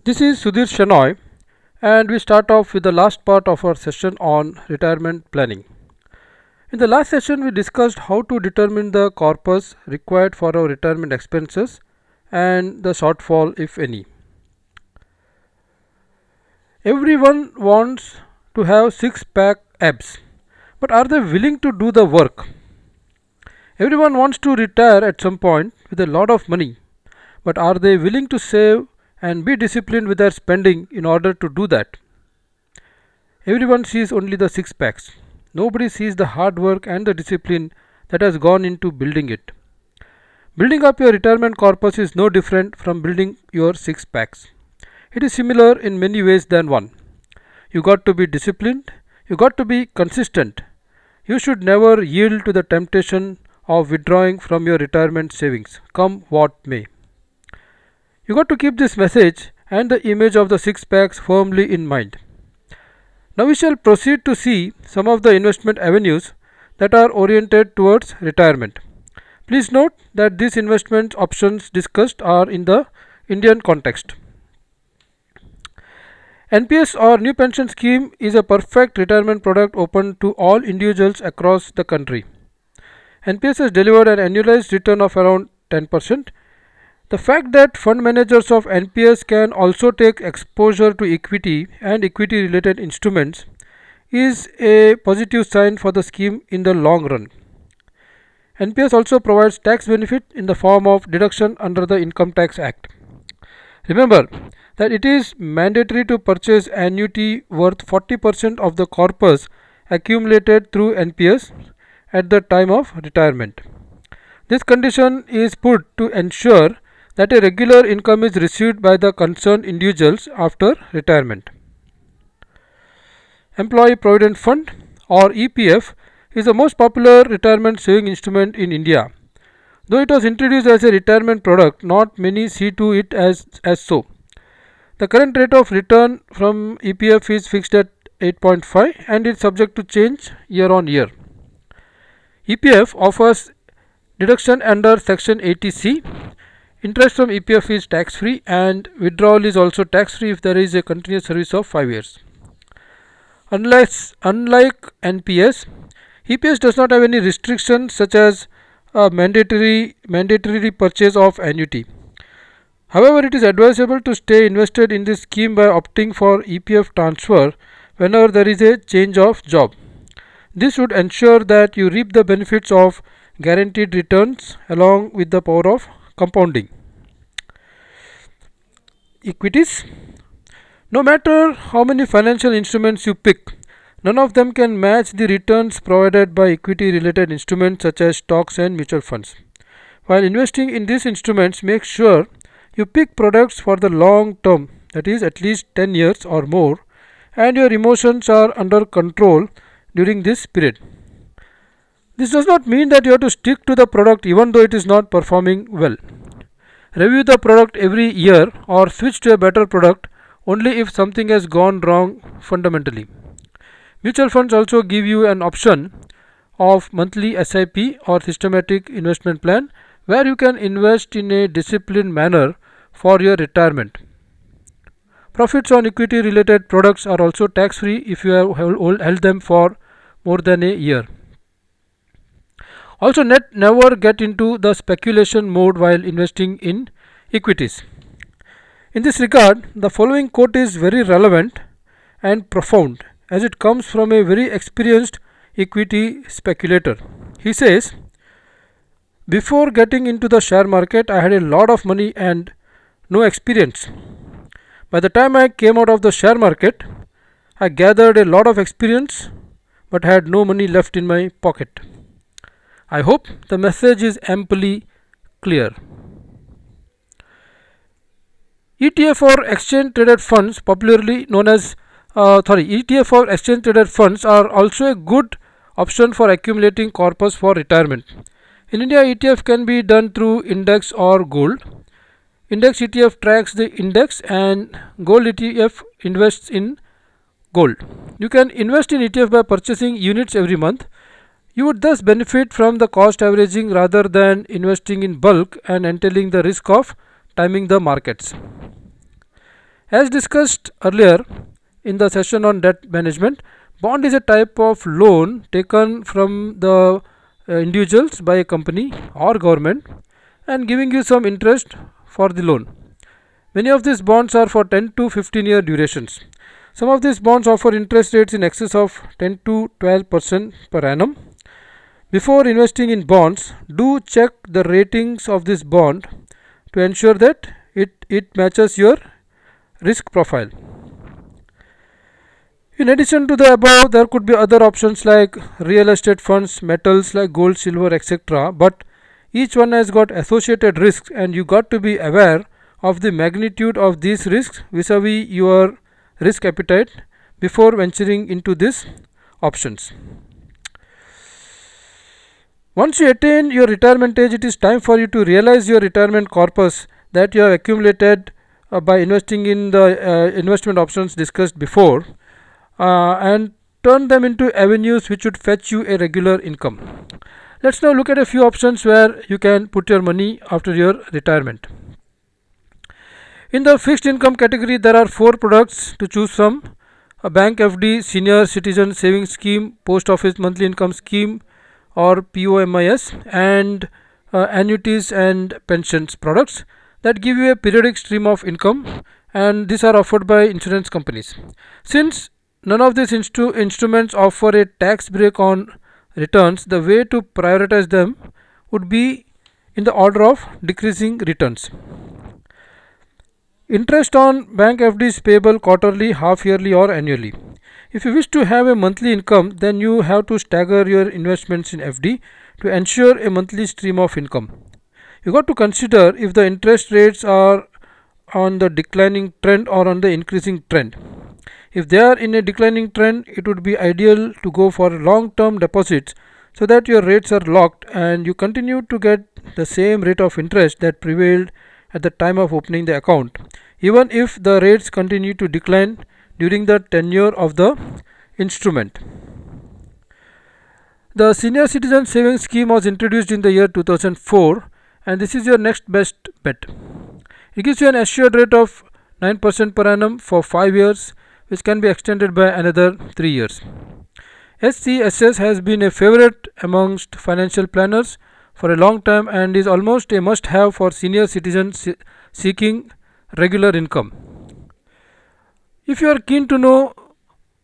This is Sudhir Shenoy, and we start off with the last part of our session on retirement planning. In the last session, we discussed how to determine the corpus required for our retirement expenses and the shortfall, if any. Everyone wants to have six pack abs, but are they willing to do the work? Everyone wants to retire at some point with a lot of money, but are they willing to save and be disciplined with their spending in order to do that? Everyone sees only the six packs. Nobody sees the hard work and the discipline that has gone into building it. Building up your retirement corpus is no different from building your six packs. It is similar in many ways than one. You got to be disciplined, you got to be consistent. You should never yield to the temptation of withdrawing from your retirement savings, come what may. You got to keep this message and the image of the six packs firmly in mind. Now we shall proceed to see some of the investment avenues that are oriented towards retirement. Please note that these investment options discussed are in the Indian context. NPS or New Pension Scheme is a perfect retirement product open to all individuals across the country. NPS has delivered an annualized return of around 10%. The fact that fund managers of NPS can also take exposure to equity and equity related instruments is a positive sign for the scheme in the long run. NPS also provides tax benefit in the form of deduction under the Income Tax Act. Remember that it is mandatory to purchase annuity worth 40% of the corpus accumulated through NPS at the time of retirement. This condition is put to ensure that a regular income is received by the concerned individuals after retirement. Employee Provident Fund or EPF is the most popular retirement saving instrument in India. Though it was introduced as a retirement product, not many see to it as so. The current rate of return from EPF is fixed at 8.5 and is subject to change year on year. EPF offers deduction under Section 80C. Interest from EPF is tax free and withdrawal is also tax free if there is a continuous service of 5 years. Unlike NPS, EPS does not have any restrictions such as mandatory purchase of annuity. However, it is advisable to stay invested in this scheme by opting for EPF transfer whenever there is a change of job. This would ensure that you reap the benefits of guaranteed returns along with the power of compounding. Equities. No matter how many financial instruments you pick, none of them can match the returns provided by equity related instruments such as stocks and mutual funds. While investing in these instruments, make sure you pick products for the long term, that is at least 10 years or more, and your emotions are under control during this period. This does not mean that you have to stick to the product even though it is not performing well. Review the product every year or switch to a better product only if something has gone wrong fundamentally. Mutual funds also give you an option of monthly SIP or systematic investment plan where you can invest in a disciplined manner for your retirement. Profits on equity related products are also tax free if you have held them for more than a year. Also, never get into the speculation mode while investing in equities. In this regard, the following quote is very relevant and profound as it comes from a very experienced equity speculator. He says, "Before getting into the share market, I had a lot of money and no experience. By the time I came out of the share market, I gathered a lot of experience but had no money left in my pocket." I hope the message is amply clear. ETF or exchange traded funds, popularly known as ETF or exchange traded funds, are also a good option for accumulating corpus for retirement. In India, ETF can be done through index or gold. Index ETF tracks the index and gold ETF invests in gold. You can invest in ETF by purchasing units every month. You would thus benefit from the cost averaging rather than investing in bulk and entailing the risk of timing the markets. As discussed earlier in the session on debt management, bond is a type of loan taken from the individuals by a company or government and giving you some interest for the loan. Many of these bonds are for 10 to 15-year durations. Some of these bonds offer interest rates in excess of 10 to 12% per annum. Before investing in bonds, do check the ratings of this bond to ensure that it matches your risk profile. In addition to the above, there could be other options like real estate funds, metals like gold, silver, etc. But each one has got associated risks, and you got to be aware of the magnitude of these risks vis-a-vis your risk appetite before venturing into these options. Once you attain your retirement age, it is time for you to realize your retirement corpus that you have accumulated by investing in the investment options discussed before, and turn them into avenues which would fetch you a regular income. Let's now look at a few options where you can put your money after your retirement. In the fixed income category, there are four products to choose from: a bank FD, senior citizen savings scheme, post office monthly income scheme or POMIS, and annuities and pensions products that give you a periodic stream of income, and these are offered by insurance companies. Since none of these instruments offer a tax break on returns, the way to prioritize them would be in the order of decreasing returns. Interest on bank FD is payable quarterly, half yearly or annually. If you wish to have a monthly income, then you have to stagger your investments in FD to ensure a monthly stream of income. You got to consider if the interest rates are on the declining trend or on the increasing trend. If they are in a declining trend, it would be ideal to go for long term deposits so that your rates are locked and you continue to get the same rate of interest that prevailed at the time of opening the account, even if the rates continue to decline during the tenure of the instrument. The senior citizen savings scheme was introduced in the year 2004, and this is your next best bet. It gives you an assured rate of 9% per annum for 5 years, which can be extended by another 3 years. SCSS has been a favorite amongst financial planners for a long time and is almost a must have for senior citizens seeking regular income. If you are keen to know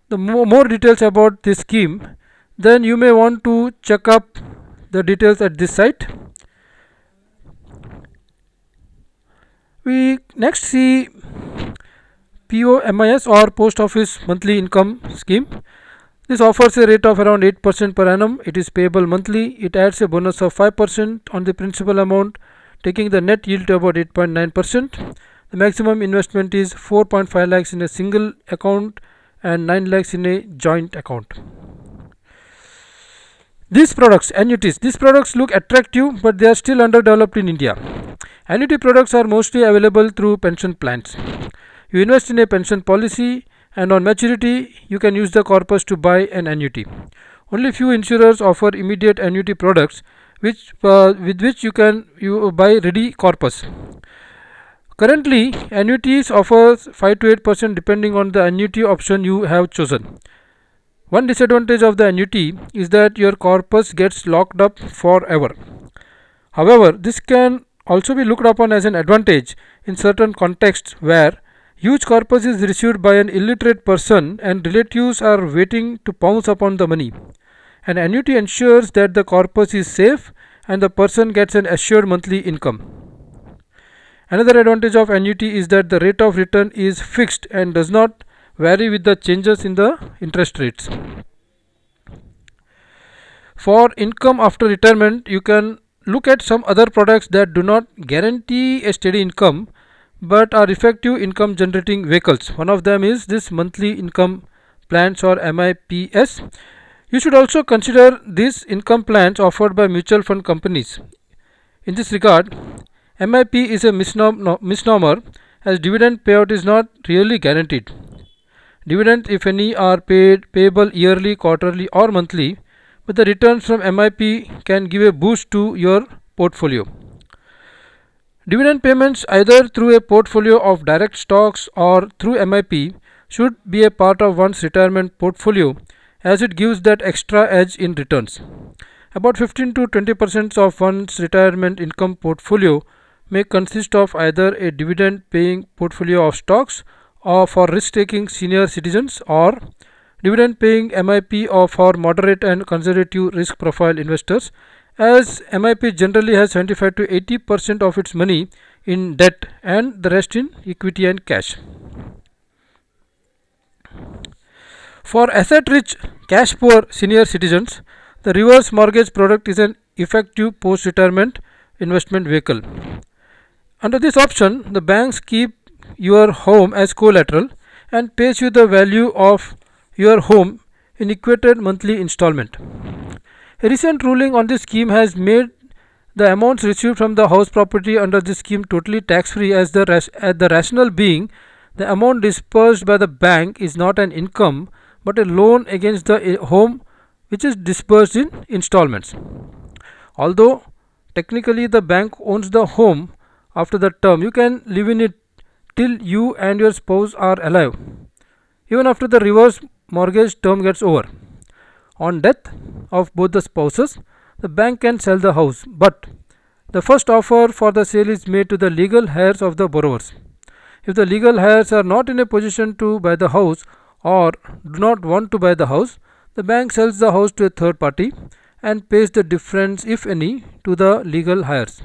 the more details about this scheme, then you may want to check up the details at this site. We next see POMIS or Post Office Monthly Income Scheme. This offers a rate of around 8% per annum. It is payable monthly. It adds a bonus of 5% on the principal amount, taking the net yield to about 8.9%. The maximum investment is 4.5 lakhs in a single account and 9 lakhs in a joint account. These products, annuities, these products look attractive, but they are still underdeveloped in India. Annuity products are mostly available through pension plans. You invest in a pension policy, and on maturity you can use the corpus to buy an annuity. Only few insurers offer immediate annuity products with which you buy ready corpus. Currently, annuities offers 5 to 8% depending on the annuity option you have chosen. One disadvantage of the annuity is that your corpus gets locked up forever. However, this can also be looked upon as an advantage in certain contexts where huge corpus is received by an illiterate person and relatives are waiting to pounce upon the money. An annuity ensures that the corpus is safe and the person gets an assured monthly income. Another advantage of annuity is that the rate of return is fixed and does not vary with the changes in the interest rates. For income after retirement, you can look at some other products that do not guarantee a steady income but are effective income generating vehicles. One of them is this monthly income plans or MIPS. You should also consider these income plans offered by mutual fund companies. In this regard, MIP is a misnomer as dividend payout is not really guaranteed. Dividends, if any, are payable yearly, quarterly or monthly, but the returns from MIP can give a boost to your portfolio. Dividend payments either through a portfolio of direct stocks or through MIP should be a part of one's retirement portfolio as it gives that extra edge in returns. About 15 to 20% of one's retirement income portfolio may consist of either a dividend paying portfolio of stocks or for risk taking senior citizens or dividend paying MIP or for moderate and conservative risk profile investors, as MIP generally has 75 to 80% of its money in debt and the rest in equity and cash. For asset rich, cash poor senior citizens, the reverse mortgage product is an effective post retirement investment vehicle. Under this option, the banks keep your home as collateral and pays you the value of your home in equated monthly installment. A recent ruling on this scheme has made the amounts received from the house property under this scheme totally tax free, as the rationale being the amount disbursed by the bank is not an income but a loan against the home which is disbursed in installments. Although technically the bank owns the home after the term, you can live in it till you and your spouse are alive, even after the reverse mortgage term gets over. On death of both the spouses, the bank can sell the house, but the first offer for the sale is made to the legal heirs of the borrowers. If the legal heirs are not in a position to buy the house or do not want to buy the house, the bank sells the house to a third party and pays the difference, if any, to the legal heirs.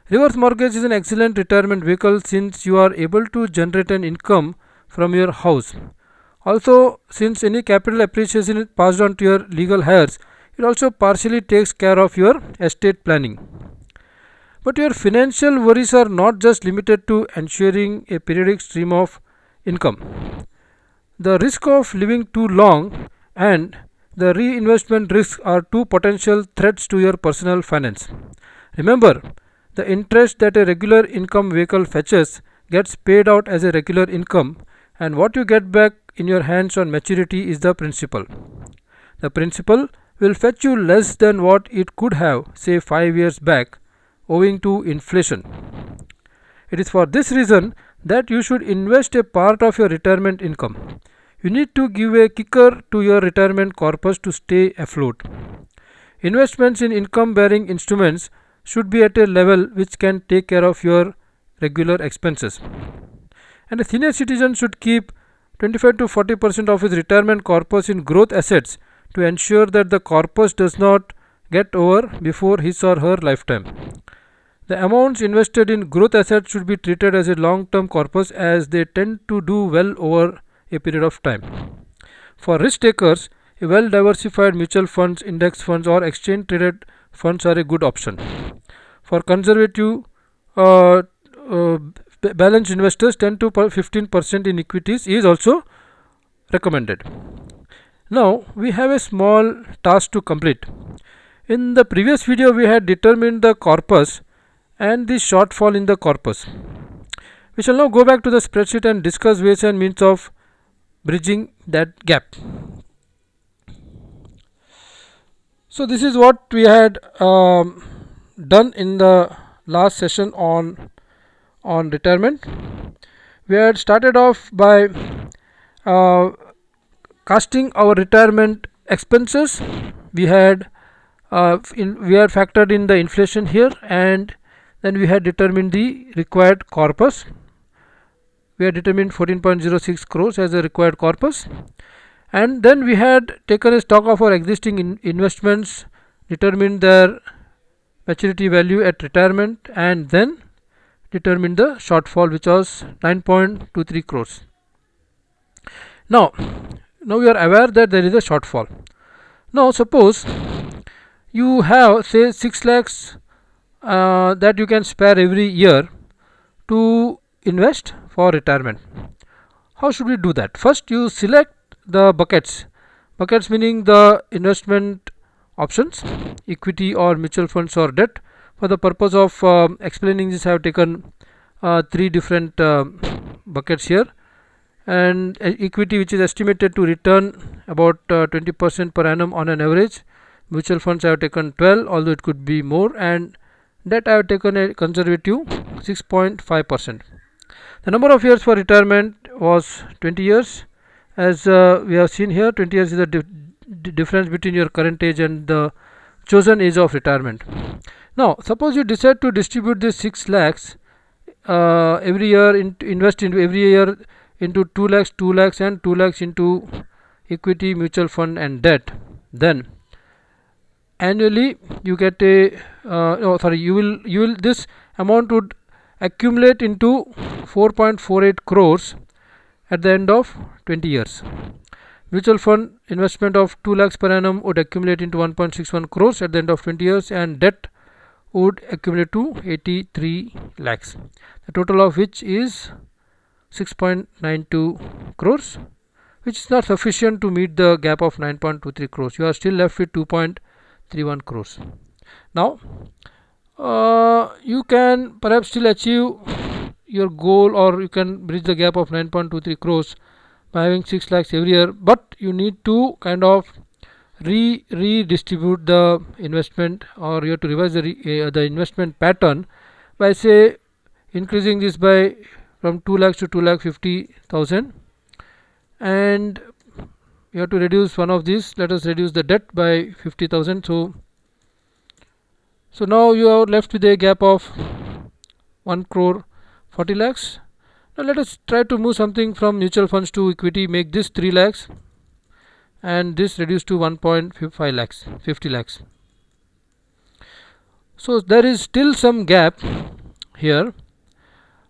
Reverse mortgage is an excellent retirement vehicle since you are able to generate an income from your house. Also, since any capital appreciation is passed on to your legal heirs, it also partially takes care of your estate planning. But your financial worries are not just limited to ensuring a periodic stream of income. The risk of living too long and the reinvestment risk are two potential threats to your personal finance. Remember, the interest that a regular income vehicle fetches gets paid out as a regular income, and what you get back in your hands on maturity is the principal. The principal will fetch you less than what it could have, say 5 years back, owing to inflation. It is for this reason that you should invest a part of your retirement income. You need to give a kicker to your retirement corpus to stay afloat. Investments in income bearing instruments should be at a level which can take care of your regular expenses. And a senior citizen should keep 25 to 40% of his retirement corpus in growth assets to ensure that the corpus does not get over before his or her lifetime. The amounts invested in growth assets should be treated as a long term corpus as they tend to do well over a period of time. For risk takers, a well diversified mutual funds, index funds, or exchange traded funds are a good option. For conservative uh, uh, balanced investors, 10 to 15% in equities is also recommended. Now we have a small task to complete. In the previous video, we had determined the corpus and the shortfall in the corpus. We shall now go back to the spreadsheet and discuss ways and means of bridging that gap. So this is what we had done in the last session on retirement. We had started off by uh, casting our retirement expenses. We had factored in the inflation here, and then we had determined the required corpus. We had determined 14.06 crores as a required corpus, and then we had taken a stock of our existing investments, determined their maturity value at retirement, and then determined the shortfall, which was 9.23 crores. Now we are aware that there is a shortfall. Now suppose you have say 6 lakhs that you can spare every year to invest for retirement. How should we do that? First, you select the buckets meaning the investment options, equity or mutual funds or debt. For the purpose of explaining this, I have taken 3 different buckets here. And equity, which is estimated to return about 20% per annum on an average. Mutual funds I have taken 12, although it could be more, and That I have taken a conservative 6.5%. The number of years for retirement was 20 years. As we have seen here, 20 years is the difference between your current age and the chosen age of retirement. Now suppose you decide to distribute this 6 lakhs every year, invest into every year into 2 lakhs, 2 lakhs and 2 lakhs into equity, mutual fund and debt. Then annually you get a you will this amount would accumulate into 4.48 crores at the end of 20 years. Mutual fund investment of 2 lakhs per annum would accumulate into 1.61 crores at the end of 20 years, and debt would accumulate to 83 lakhs, the total of which is 6.92 crores, which is not sufficient to meet the gap of 9.23 crores. You are still left with 2.31 crores. Now you can perhaps still achieve your goal, or you can bridge the gap of 9.23 crores by having 6 lakhs every year, but you need to kind of redistribute the investment, or you have to revise the investment pattern by, say, increasing this by from 2 lakhs to 2 lakh 50,000, and you have to reduce one of these. Let us reduce the debt by 50,000. So now you are left with a gap of 1 crore 40 lakhs. Now let us try to move something from mutual funds to equity, make this 3 lakhs and this reduced to 1.55 lakhs, 50 lakhs. So there is still some gap here.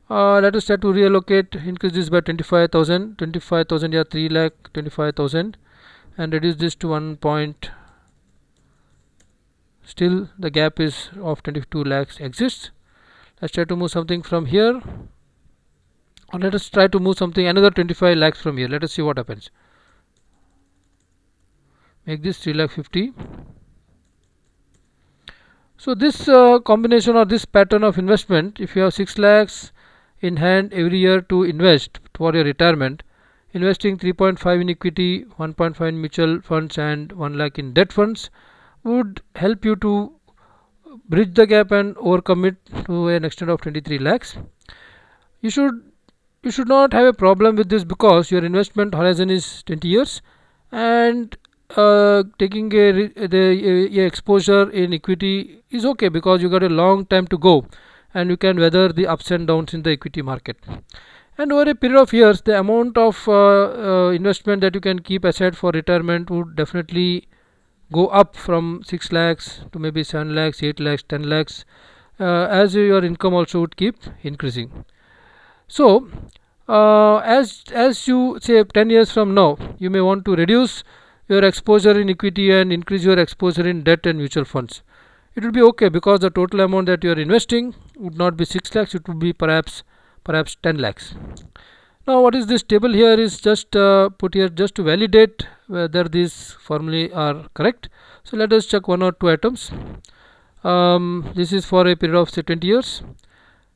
Let us try to reallocate, increase this by 25,000, 25,000, yeah, 3 lakh 25,000, and reduce this to 1 point. Still the gap is of 22 lakhs exists. Let's try to move something from here, or let us try to move something another 25 lakhs from here. Let us see what happens. Make this 3 lakh 50. So this combination or this pattern of investment, if you have 6 lakhs in hand every year to invest for your retirement, investing 3.5 in equity, 1.5 in mutual funds and 1 lakh in debt funds would help you to bridge the gap and overcome it to an extent of 23 lakhs. You should not have a problem with this, because your investment horizon is 20 years, and taking a exposure in equity is okay, because you got a long time to go and you can weather the ups and downs in the equity market. And over a period of years, the amount of investment that you can keep aside for retirement would definitely go up from 6 lakhs to maybe 7 lakhs, 8 lakhs, 10 lakhs, as your income also would keep increasing. So as you say 10 years from now, you may want to reduce your exposure in equity and increase your exposure in debt and mutual funds. It will be okay, because the total amount that you are investing would not be 6 lakhs, it would be perhaps 10 lakhs. Now what is this table here is just put here just to validate whether these formulae are correct. So let us check one or two items. This is for a period of say 20 years,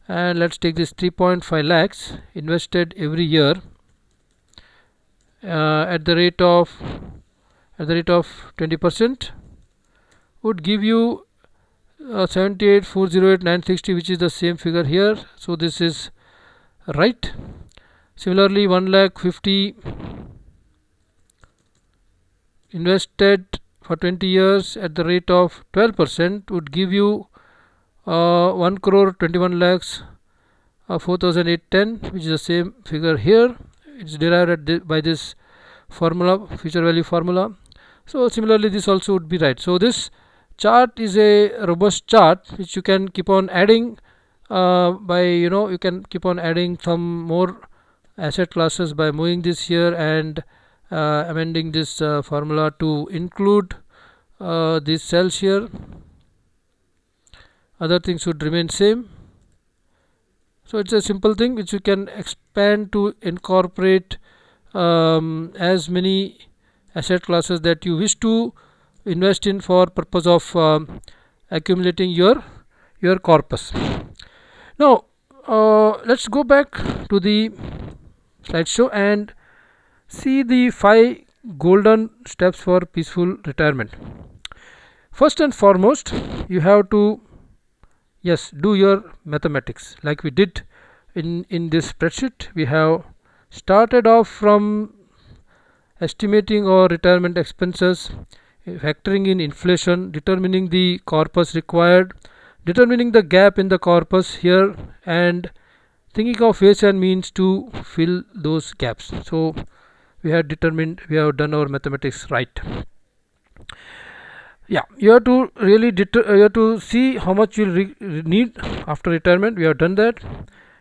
and let's take this 3.5 lakhs invested every year at the rate of 20% would give you 78,408,960, which is the same figure here. So this is right. Similarly, 1 lakh 50 invested for 20 years at the rate of 12% would give you 1 crore 21 lakhs 4,810, which is the same figure here. It's derived by this formula, future value formula. So similarly this also would be right. So this chart is a robust chart which you can keep on adding by you can keep on adding some more asset classes by moving this here and amending this formula to include these cells here. Other things would remain same. So it's a simple thing which you can expand to incorporate as many asset classes that you wish to invest in for purpose of accumulating your corpus. Now let's go back to the slideshow and see the 5 golden steps for peaceful retirement. First and foremost, you have to Yes, do your mathematics like we did in this spreadsheet. We have started off from estimating our retirement expenses, factoring in inflation, determining the corpus required, determining the gap in the corpus here, and thinking of ways and means to fill those gaps. So we have done our mathematics right. Yeah, you have to really you have to see how much you'll need after retirement. We have done that.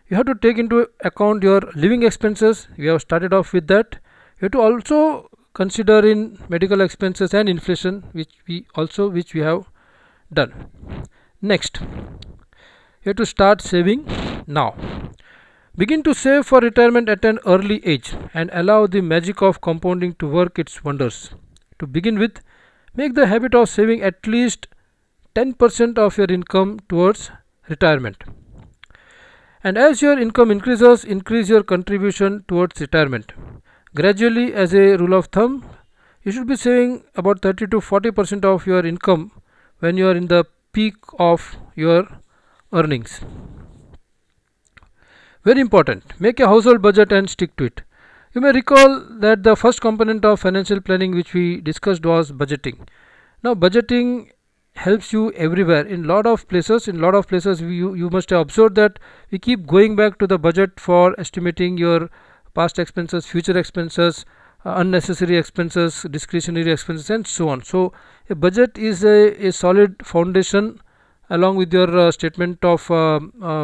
You have to take into account your living expenses. We have started off with that. You have to also consider in medical expenses and inflation, which we have done. Next, you have to start saving now. Begin to save for retirement at an early age and allow the magic of compounding to work its wonders. To begin with, make the habit of saving at least 10% of your income towards retirement. And as your income increases, increase your contribution towards retirement. Gradually, as a rule of thumb, you should be saving about 30 to 40% of your income when you are in the peak of your earnings. Very important, make a household budget and stick to it. You may recall that the first component of financial planning which we discussed was budgeting. Now budgeting helps you everywhere in lot of places. You must have observed that we keep going back to the budget for estimating your past expenses, future expenses, unnecessary expenses, discretionary expenses, and so on. So a budget is a solid foundation along with your statement of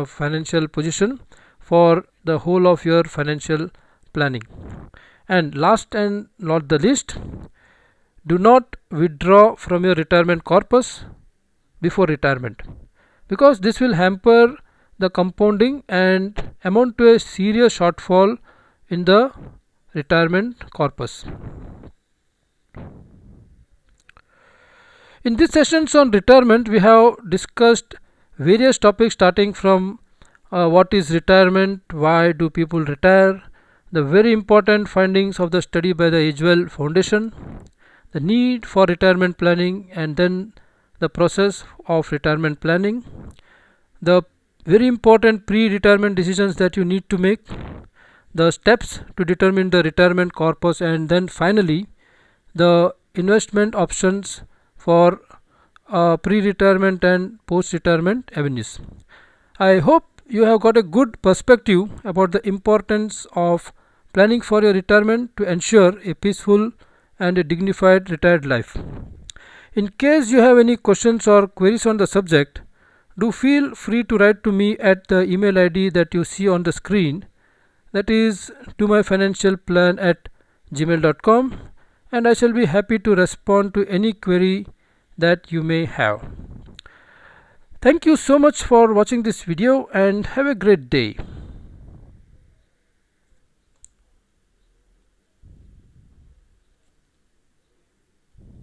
financial position for the whole of your financial planning. And last and not the least, do not withdraw from your retirement corpus before retirement, because this will hamper the compounding and amount to a serious shortfall in the retirement corpus. In these sessions on retirement, we have discussed various topics starting from what is retirement, why do people retire, the very important findings of the study by the Agewell Foundation, the need for retirement planning, and then the process of retirement planning, the very important pre-retirement decisions that you need to make, the steps to determine the retirement corpus, and then finally the investment options for pre-retirement and post-retirement avenues. I hope you have got a good perspective about the importance of planning for your retirement to ensure a peaceful and a dignified retired life. In case you have any questions or queries on the subject, do feel free to write to me at the email ID that you see on the screen, that is tomyfinancialplan@gmail.com, and I shall be happy to respond to any query that you may have. Thank you so much for watching this video and have a great day.